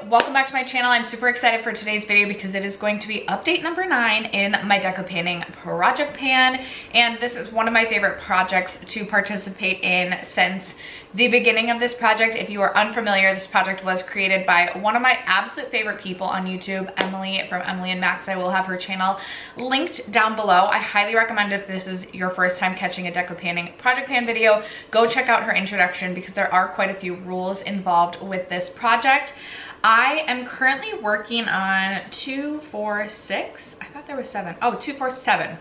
welcome back to my channel. I'm super excited for today's video because it is going to be update number 9 in my deco panning project pan, and this is one of my favorite projects to participate in since the beginning of this project. If you are unfamiliar, this project was created by one of my absolute favorite people on YouTube, Emily from Emily and Max. I will have her channel linked down below. I highly recommend, if this is your first time catching a deco panning project pan video, go check out her introduction because there are quite a few rules involved with this project. I am currently working on 2, 4, 6. I thought there was 7. Oh, 2, 4, 7.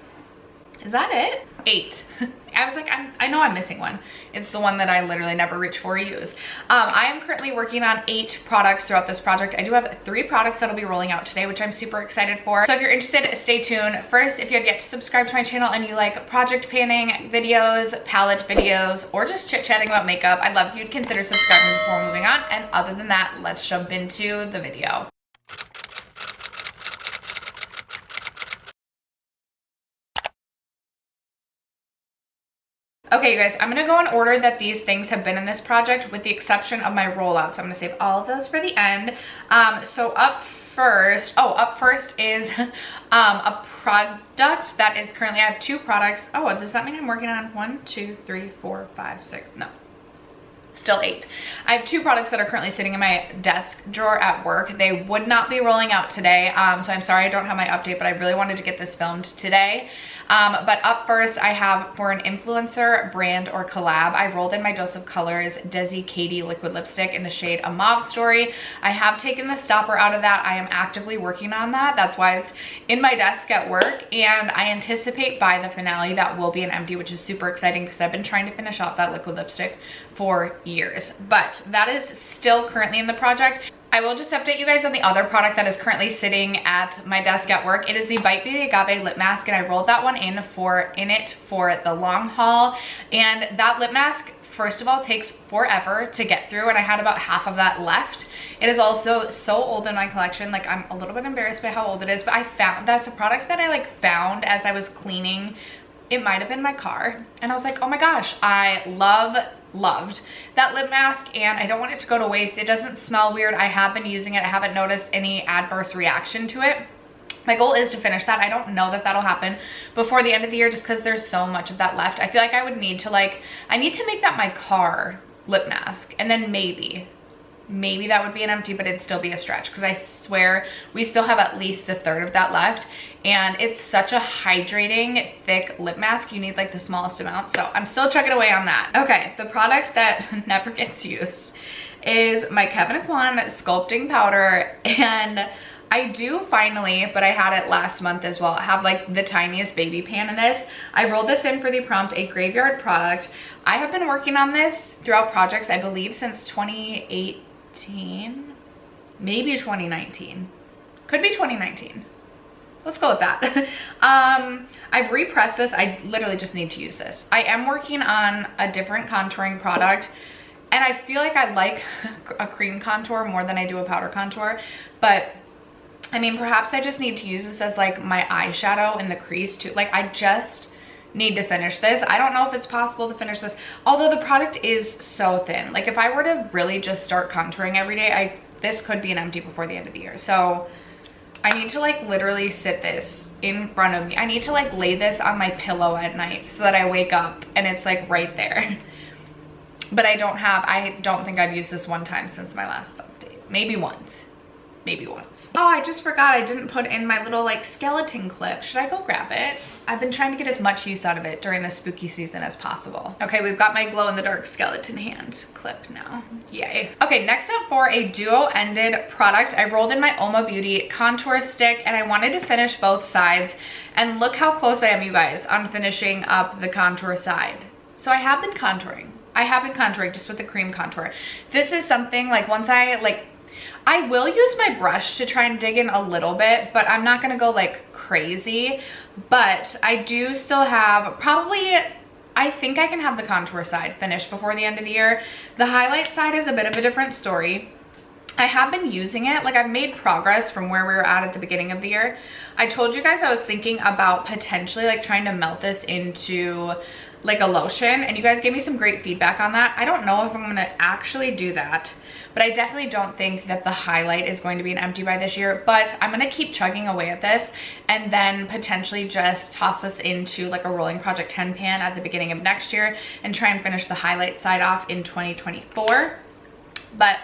Is that it? 8. I was like, I know I'm missing one. It's the one that I literally never reach for or use. I am currently working on 8 products throughout this project. I do have 3 products that'll be rolling out today, which I'm super excited for. So if you're interested, stay tuned. First, if you have yet to subscribe to my channel and you like project panning videos, palette videos, or just chit-chatting about makeup, I'd love if you'd consider subscribing before moving on. And other than that, let's jump into the video. Okay, you guys, I'm gonna go in order that these things have been in this project with the exception of my rollout. So I'm gonna save all of those for the end. So up first is a product that is currently, I have 2 products. Oh, does that mean I'm working on 1, 2, 3, 4, 5, 6? No. Still 8. I have 2 products that are currently sitting in my desk drawer at work. They would not be rolling out today, so I'm sorry I don't have my update, but I really wanted to get this filmed today. But up first, I have, for an influencer, brand, or collab, I rolled in my Dose of Colors Desi Katie liquid lipstick in the shade A Mauve Story. I have taken the stopper out of that. I am actively working on that. That's why it's in my desk at work, and I anticipate by the finale that will be an empty, which is super exciting because I've been trying to finish off that liquid lipstick for years. But that is still currently in the project. I will just update you guys on the other product that is currently sitting at my desk at work. It is the Bite Beauty Agave Lip Mask, and I rolled that one in for the long haul. And that lip mask, first of all, takes forever to get through, and I had about half of that left. It is also so old in my collection. Like, I'm a little bit embarrassed by how old it is, but I found that's a product that I found as I was cleaning. It might have been my car, and I was like, oh my gosh, I loved that lip mask, and I don't want it to go to waste. It doesn't smell weird. I have been using it. I haven't noticed any adverse reaction to it. My goal is to finish that. I don't know that that'll happen before the end of the year just because there's so much of that left. I feel like I would need to I need to make that my car lip mask, and then maybe that would be an empty, but it'd still be a stretch because I swear we still have at least a third of that left, and it's such a hydrating thick lip mask. You need the smallest amount, so I'm still chugging away on that. Okay, the product that never gets used is my Kevyn Aucoin sculpting powder, and I do finally, but I had it last month as well, have the tiniest baby pan in this. I rolled this in for the prompt, a graveyard product. I have been working on this throughout projects, I believe, since 2018, maybe 2019, could be 2019. Let's go with that. I've repressed this. I literally just need to use this. I am working on a different contouring product, and I feel like I like a cream contour more than I do a powder contour, but I mean, perhaps I just need to use this as my eyeshadow in the crease too. I just need to finish this. I don't know if it's possible to finish this, although the product is so thin. If I were to really just start contouring every day, this could be an empty before the end of the year. So I need to literally sit this in front of me. I need to lay this on my pillow at night so that I wake up and it's right there. But I don't think I've used this one time since my last update. Maybe once. Oh, I just forgot I didn't put in my little skeleton clip. Should I go grab it? I've been trying to get as much use out of it during the spooky season as possible. Okay, we've got my glow-in-the-dark skeleton hand clip now. Yay. Okay, next up for a duo-ended product, I rolled in my Oma Beauty contour stick, and I wanted to finish both sides. And look how close I am, you guys, on finishing up the contour side. So I have been contouring. Just with the cream contour. This is something once I will use my brush to try and dig in a little bit, but I'm not gonna go crazy. But I do still have I think I can have the contour side finished before the end of the year. The highlight side is a bit of a different story. I have been using it. I've made progress from where we were at the beginning of the year. I told you guys I was thinking about potentially trying to melt this into a lotion, and you guys gave me some great feedback on that. I don't know if I'm gonna actually do that, but I definitely don't think that the highlight is going to be an empty by this year, but I'm gonna keep chugging away at this and then potentially just toss this into like a rolling project 10 pan at the beginning of next year and try and finish the highlight side off in 2024. But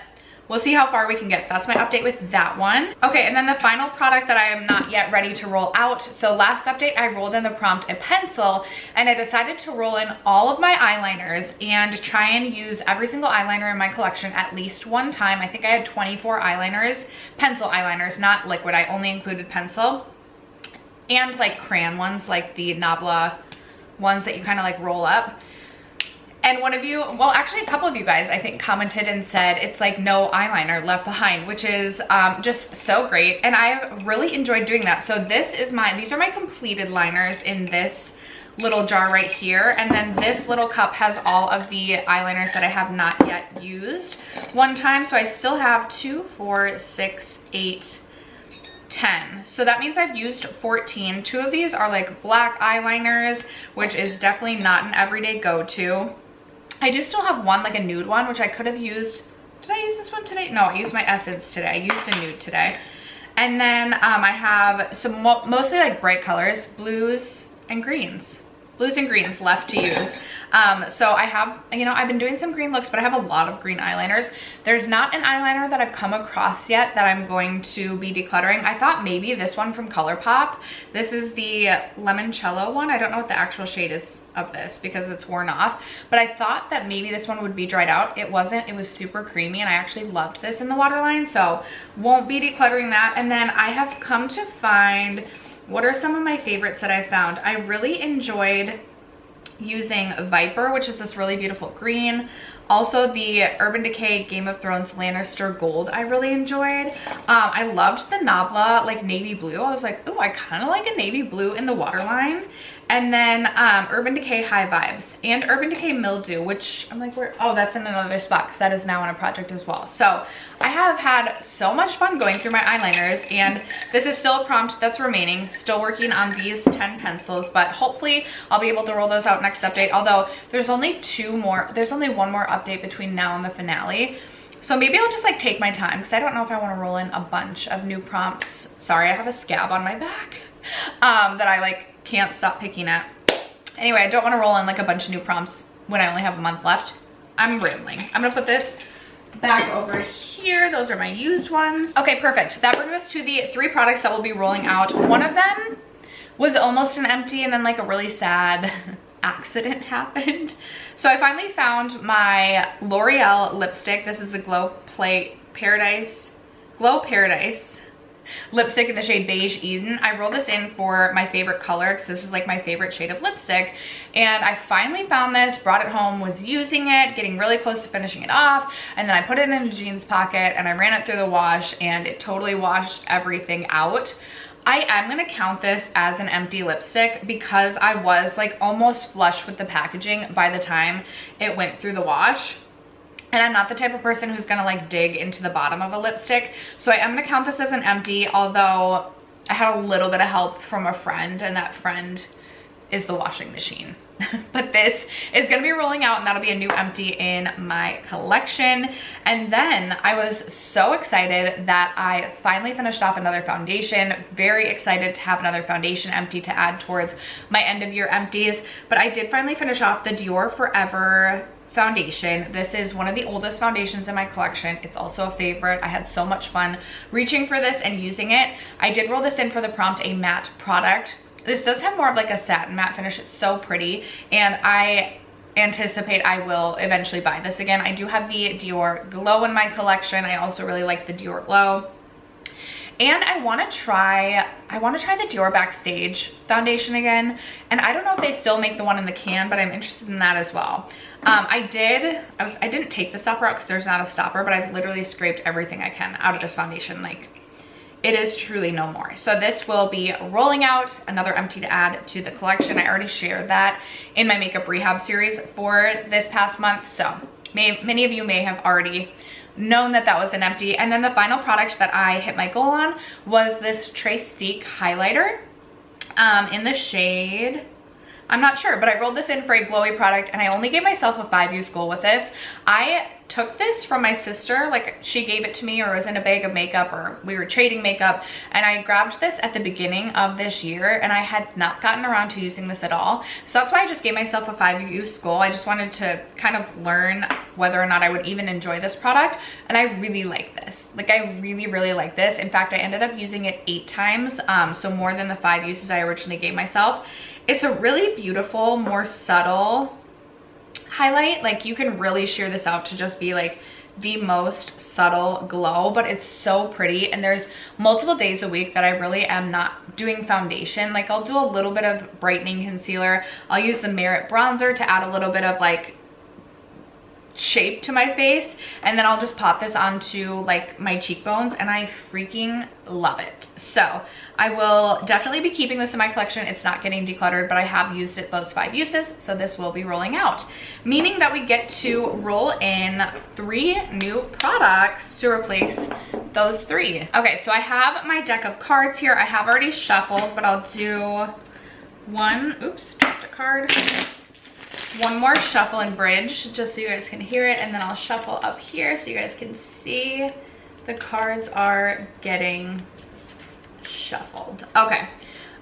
we'll see how far we can get. That's my update with that one. Okay, and then the final product that I am not yet ready to roll out. So last update, I rolled in the prompt a pencil, and I decided to roll in all of my eyeliners and try and use every single eyeliner in my collection at least one time. I think I had 24 eyeliners, pencil eyeliners, not liquid. I only included pencil. And like crayon ones, like the Nabla ones that you kind of like roll up. And one of you, well, actually a couple of you guys, I think, commented and said it's like no eyeliner left behind, which is just so great. And I've really enjoyed doing that. So these are my completed liners in this little jar right here. And then this little cup has all of the eyeliners that I have not yet used one time. So I still have 2, 4, 6, 8, 10. So that means I've used 14. 2 of these are like black eyeliners, which is definitely not an everyday go-to. I do still have one, like a nude one, which I could have used. Did I use this one today? No, I used my Essence today. I used a nude today. And then I have some mostly like bright colors, blues and greens left to use. So I have, you know, I've been doing some green looks, but I have a lot of green eyeliners. There's not an eyeliner that I've come across yet that I'm going to be decluttering. I thought maybe this one from ColourPop. This is the Limoncello one. I don't know what the actual shade is of this because it's worn off, but I thought that maybe this one would be dried out. It wasn't. It was super creamy, and I actually loved this in the waterline, so won't be decluttering that. And then I have come to find, what are some of my favorites that I found? I really enjoyed using Viper, which is this really beautiful green. Also the Urban Decay Game of Thrones Lannister Gold I really enjoyed. I loved the Nabla like navy blue. I was like, oh, I kind of like a navy blue in the waterline. And then Urban Decay High Vibes and Urban Decay Mildew, which I'm like, where? Oh, that's in another spot because that is now on a project as well. So I have had so much fun going through my eyeliners, and this is still a prompt that's remaining. Still working on these 10 pencils, but hopefully I'll be able to roll those out next update. Although there's only one more update between now and the finale. So maybe I'll just like take my time because I don't know if I want to roll in a bunch of new prompts. Sorry, I have a scab on my back that I like can't stop picking at. Anyway, I don't want to roll in like a bunch of new prompts when I only have a month left. I'm rambling. I'm gonna put this back over here. Those are my used ones. Okay, perfect. That brings us to the 3 products that we'll be rolling out. One of them was almost an empty, and then like a really sad accident happened. So I finally found my L'Oreal lipstick. This is the Glow Paradise lipstick in the shade Beige Eden. I rolled this in for my favorite color because this is like my favorite shade of lipstick. And I finally found this, brought it home, was using it, getting really close to finishing it off. And then I put it in a jeans pocket and I ran it through the wash, and it totally washed everything out. I am gonna count this as an empty lipstick because I was like almost flush with the packaging by the time it went through the wash. And I'm not the type of person who's gonna like dig into the bottom of a lipstick. So I am gonna count this as an empty, although I had a little bit of help from a friend, and that friend is the washing machine. But this is gonna be rolling out, and that'll be a new empty in my collection. And then I was so excited that I finally finished off another foundation. Very excited to have another foundation empty to add towards my end of year empties. But I did finally finish off the Dior Forever foundation. This is one of the oldest foundations in my collection. It's also a favorite. I had so much fun reaching for this and using it. I did roll this in for the prompt, a matte product. This does have more of like a satin matte finish. It's so pretty, and I anticipate I will eventually buy this again. I do have the Dior Glow in my collection. I also really like the Dior Glow. And I want to try the Dior Backstage foundation again. And I don't know if they still make the one in the can, but I'm interested in that as well. I didn't take the stopper out because there's not a stopper, but I've literally scraped everything I can out of this foundation. Like, it is truly no more. So this will be rolling out, another empty to add to the collection. I already shared that in my makeup rehab series for this past month. So many of you may have already known that that was an empty. And then the final product that I hit my goal on was this Trace Steak highlighter in the shade, I'm not sure, but I rolled this in for a glowy product, and I only gave myself a 5 use goal with this. I took this from my sister, like she gave it to me, or it was in a bag of makeup, or we were trading makeup, and I grabbed this at the beginning of this year, and I had not gotten around to using this at all. So that's why I just gave myself a 5-use goal. I just wanted to kind of learn whether or not I would even enjoy this product, and I really like this. Like I really like this. In fact, I ended up using it 8 times, so more than the 5 uses I originally gave myself. It's a really beautiful, more subtle highlight. Like you can really sheer this out to just be like the most subtle glow, but it's so pretty. And there's multiple days a week that I really am not doing foundation. Like I'll do a little bit of brightening concealer. I'll use the Merit bronzer to add a little bit of like shape to my face, and then I'll just pop this onto like my cheekbones, and I freaking love it. So I will definitely be keeping this in my collection. It's not getting decluttered, but I have used it those 5 uses, so this will be rolling out, meaning that we get to roll in 3 new products to replace those 3. Okay, so I have my deck of cards here. I have already shuffled, but I'll do oops, dropped a card. One more shuffle and bridge just so you guys can hear it, and then I'll shuffle up here so you guys can see the cards are getting shuffled. Okay,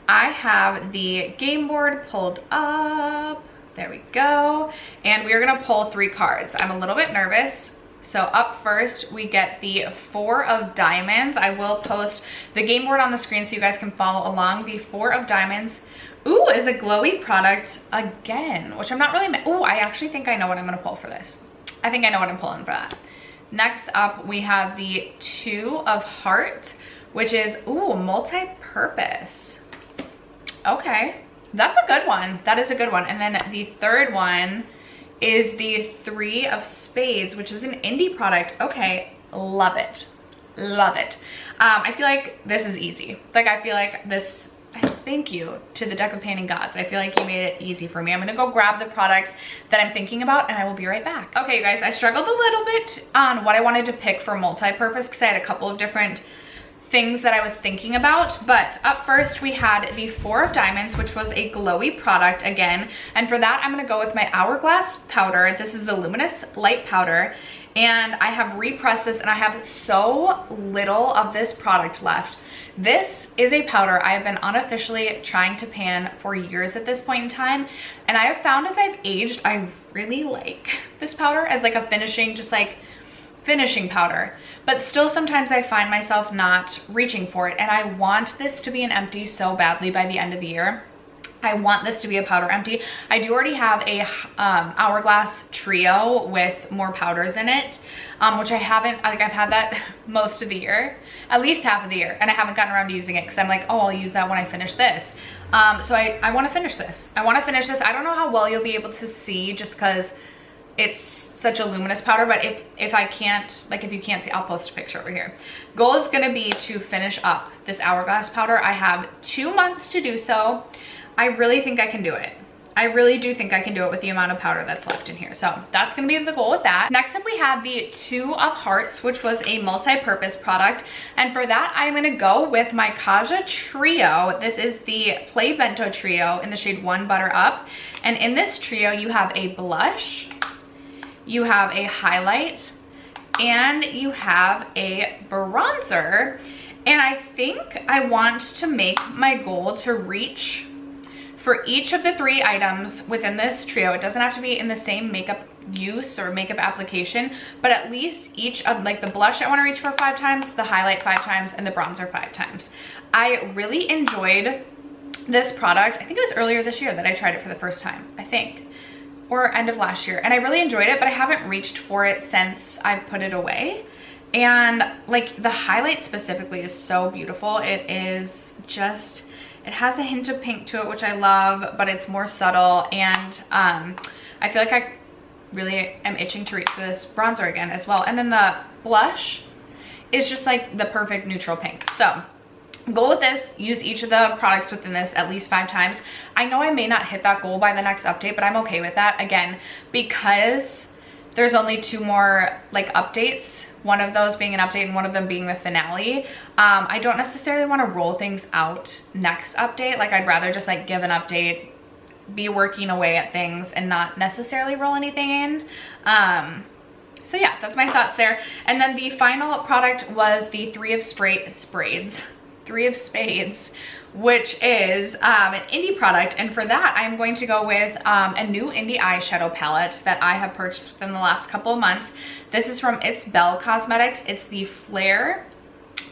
I have the game board pulled up. There we go. And we're gonna pull 3 cards. I'm a little bit nervous. So up first, we get the 4 of diamonds. I will post the game board on the screen so you guys can follow along. The 4 of diamonds, ooh, is a glowy product again, which I'm not really, ooh, I actually think I know what I'm gonna pull for this. I think I know what I'm pulling for that. Next up, we have the 2 of hearts, which is, ooh, multi-purpose. Okay, that's a good one. That is a good one. And then the 3rd one is the 3 of spades, which is an indie product. Okay, love it, love it. I feel like this is easy. Like I feel like this, thank you to the deck of painting gods. I feel like you made it easy for me. I'm gonna go grab the products that I'm thinking about, and I will be right back. Okay, you guys, I struggled a little bit on what I wanted to pick for multi-purpose because I had a couple of different things that I was thinking about. But up first, we had the 4 of diamonds, which was a glowy product again. And for that, I'm gonna go with my Hourglass powder. This is the Luminous Light Powder. And I have repressed this, and I have so little of this product left. This is a powder I have been unofficially trying to pan for years at this point in time, and I have found as I've aged, I really like this powder as like a finishing, just like finishing powder, but still sometimes I find myself not reaching for it, and I want this to be an empty so badly by the end of the year. I want this to be a powder empty. I do already have a Hourglass trio with more powders in it, which I haven't, like I've had that most of the year, at least half of the year, and I haven't gotten around to using it because I'm like, oh, I'll use that when I finish this. So I want to finish this. I want to finish this. I don't know how well you'll be able to see just because it's such a luminous powder, but if I can't, like if you can't see, I'll post a picture over here. Goal is going to be to finish up this Hourglass powder. I have 2 months to do so. I really think I can do it. I really do think I can do it with the amount of powder that's left in here. So that's gonna be the goal with that. Next up, we have the 2 of hearts, which was a multi-purpose product. And for that, I'm gonna go with my Kaja Trio. This is the Play Vento Trio in the shade 1 Butter Up. And in this trio, you have a blush, you have a highlight, and you have a bronzer. And I think I want to make my goal to reach for each of the 3 items within this trio. It doesn't have to be in the same makeup use or makeup application, but at least each of, like the blush I want to reach for 5 times, the highlight 5 times, and the bronzer 5 times. I really enjoyed this product. I think it was earlier this year that I tried it for the first time, I think, or end of last year. And I really enjoyed it, but I haven't reached for it since I've put it away. And like the highlight specifically is so beautiful. It is just, it has a hint of pink to it, which I love, but it's more subtle. And I feel like I really am itching to reach for this bronzer again as well. And then the blush is just like the perfect neutral pink. So goal with this, use each of the products within this at least 5 times. I know I may not hit that goal by the next update, but I'm okay with that. Again, because there's only 2 more like updates, one of those being an update and one of them being the finale. I don't necessarily want to roll things out next update. Like I'd rather just like give an update, be working away at things and not necessarily roll anything in. So So yeah, that's my thoughts there. And then the final product was the Three of Spades, which is an indie product. And for that, I'm going to go with a new indie eyeshadow palette that I have purchased within the last couple of months. This is from It's Belle Cosmetics. It's the Flare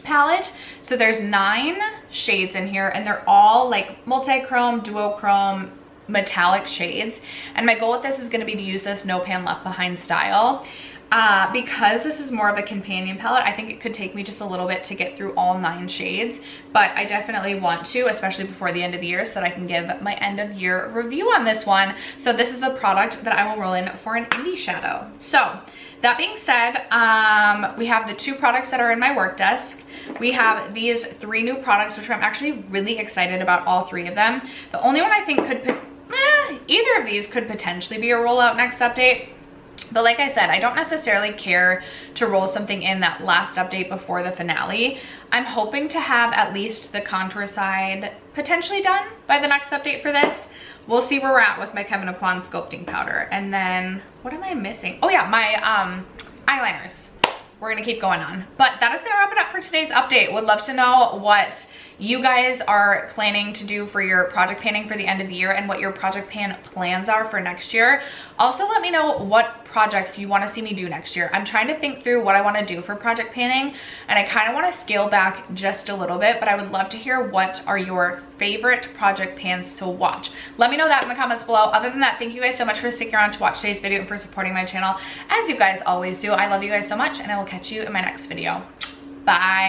palette. So there's 9 shades in here, and they're all like multi-chrome, duochrome, metallic shades. And my goal with this is going to be to use this no pan left behind style. Because this is more of a companion palette, I think it could take me just a little bit to get through all 9 shades, but I definitely want to, especially before the end of the year, so that I can give my end of year review on this one. So this is the product that I will roll in for an indie shadow. So that being said, we have the 2 products that are in my work desk. We have these 3 new products, which I'm actually really excited about all 3 of them. The only one I think could, either of these could potentially be a rollout next update. But like I said, I don't necessarily care to roll something in that last update before the finale. I'm hoping to have at least the contour side potentially done by the next update for this. We'll see where we're at with my Kevyn Aucoin sculpting powder. And then, what am I missing? Oh yeah, my eyeliners. We're gonna keep going on. But that is gonna wrap it up for today's update. Would love to know what you guys are planning to do for your project panning for the end of the year and what your project pan plans are for next year. Also, let me know what projects you want to see me do next year. I'm trying to think through what I want to do for project panning, and I kind of want to scale back just a little bit, but I would love to hear what are your favorite project pans to watch. Let me know that in the comments below. Other than that, thank you guys so much for sticking around to watch today's video and for supporting my channel, as you guys always do. I love you guys so much, and I will catch you in my next video. Bye.